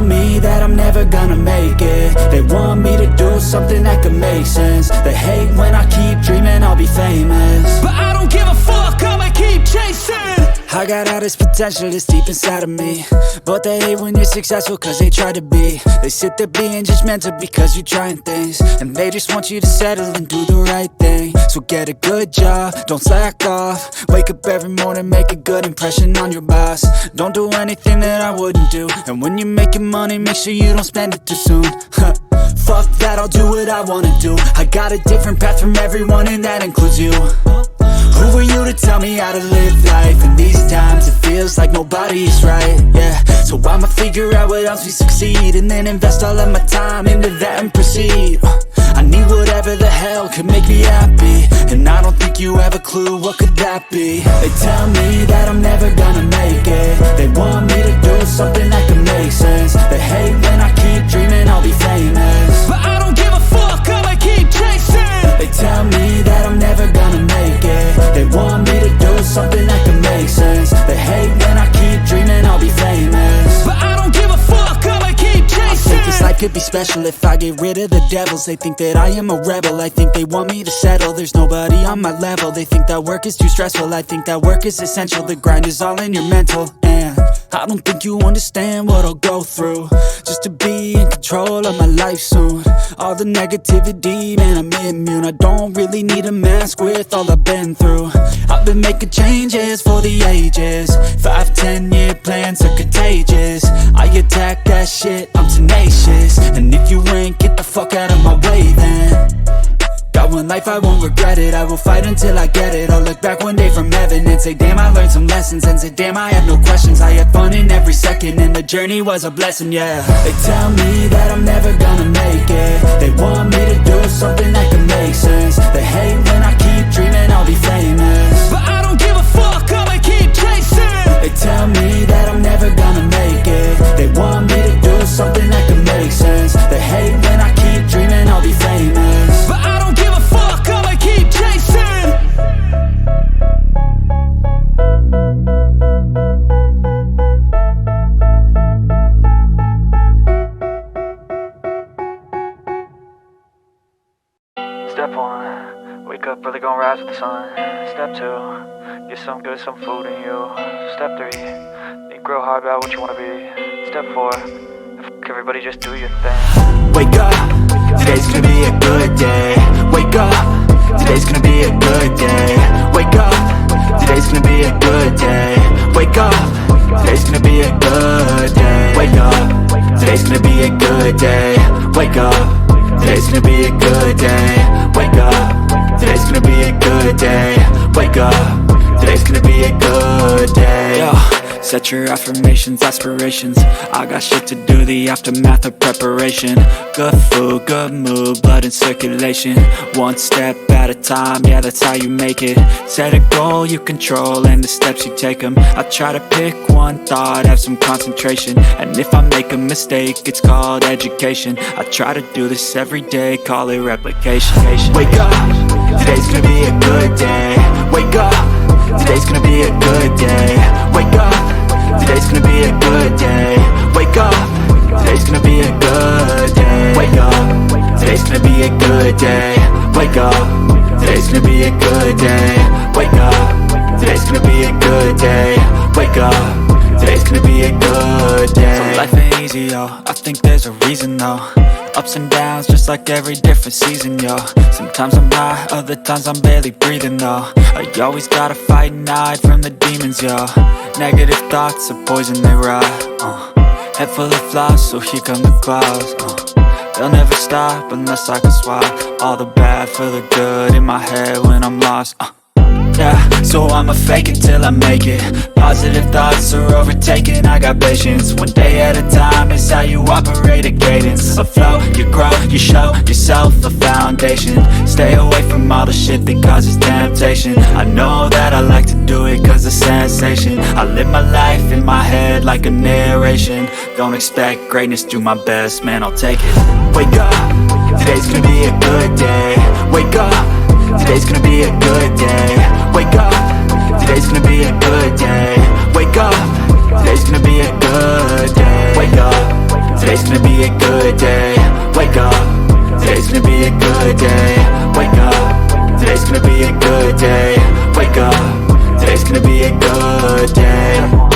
me that I'm never gonna make it. They want me to do something that could make sense. They hate when I keep dreaming I'll be famous, but I don't give a fuck, I'ma keep chasing. I got all this potential that's deep inside of me, but they hate when you're successful cause they try to be. They sit there being judgmental because you're trying things, and they just want you to settle and do the right thing. So get a good job, don't slack off. Wake up every morning, make a good impression on your boss. Don't do anything that I wouldn't do, and when you're making money, make sure you don't spend it too soon. Fuck that, I'll do what I wanna do. I got a different path from everyone, and that includes you. Who are you to tell me how to live life? In these times it feels like nobody's right, yeah. So I'ma figure out what else we succeed, and then invest all of my time into that and proceed. I need whatever the hell could make me happy, and I don't think you have a clue what could that be. They tell me that I'm never gonna make it. They want me to do something that could make sense. They hate when I keep dreaming I'll be famous, but I don't give a fuck, I'ma keep chasing. They tell me that I'm never gonna make it. They want me to do something that can make sense. They hate when I keep dreaming I'll be famous, but I don't give a fuck, I'ma keep chasing. I think this life could be special if I get rid of the devils. They think that I am a rebel, I think they want me to settle. There's nobody on my level, they think that work is too stressful. I think that work is essential, the grind is all in your mental. And I don't think you understand what I'll go through just to be in control of my life soon. All the negativity, man, I'm immune. I don't really need a mask with all I've been through. I've been making changes for the ages. 5-10 year plans are contagious. I attack that shit, I'm tenacious. And if you ain't, get the fuck out of my way then. Got one life, I won't regret it. I will fight until I get it. I'll look back one day from heaven and say damn, I learned some lessons. And say damn, I have no questions. I had fun in every second, and the journey was a blessing, yeah. They tell me that I'm never gonna make it. They want me to do something that can make sense. They hate when I keep dreaming I'll be famous, but I don't give a fuck, I'ma keep chasing. They tell me that I'm never gonna make it. They want me to do something that can make sense. They hate when I keep dreaming I'll be famous, but I don't give a fuck, I'ma keep chasing. Step 1, wake up early, gon' rise with the sun. Step 2, get some good, some food in you. Step 3, think real hard about what you wanna be. Step 4, fuck everybody, just do your thing. Wake up, today's gonna be a good day. Wake up, today's gonna be a good day. Wake up, today's gonna be a good day. Wake up, today's gonna be a good day. Wake up, today's gonna be a good day. Wake up, today's gonna be a good day. Wake up, today's gonna be a good day. Wake up, today's gonna be a good day. Yo. Set your affirmations, aspirations. I got shit to do, the aftermath of preparation. Good food, good mood, blood in circulation. One step at a time, yeah, that's how you make it. Set a goal you control and the steps you take them. I try to pick one thought, have some concentration. And if I make a mistake, it's called education. I try to do this every day, call it replication. Wake up, today's gonna be a good day. Wake up, today's gonna be a good day. Wake up, today's gonna be a good day. Wake up, today's gonna be a good day. Wake up, today's gonna be a good day. Wake up, today's gonna be a good day. Wake up, today's gonna be a good day. Wake up, today's gonna be a good day. So life ain't easy, yo, I think there's a reason though. Ups and downs, just like every different season, yo. Sometimes I'm high, other times I'm barely breathing, though. I always gotta fight and hide from the demons, yo. Negative thoughts are poison, they rot. Head full of flies, so here come the clouds. They'll never stop unless I can swap all the bad for the good in my head when I'm lost. Yeah, so I'ma fake it till I make it. Positive thoughts are overtaken, I got patience. One day at a time is how you operate a cadence. A flow, you grow, you show yourself a foundation. Stay away from all the shit that causes temptation. I know that I like to do it cause it's sensation. I live my life in my head like a narration. Don't expect greatness, do my best, man, I'll take it. Wake up, today's gonna be a good day. Wake up, today's gonna be a good day. Wake up, today's gonna be a good day. Wake up, today's gonna be a good day. Wake up, gonna be a good day. Wake up, today's gonna be a good day. Wake up, today's gonna be a good day. Wake up, today's gonna be a good day.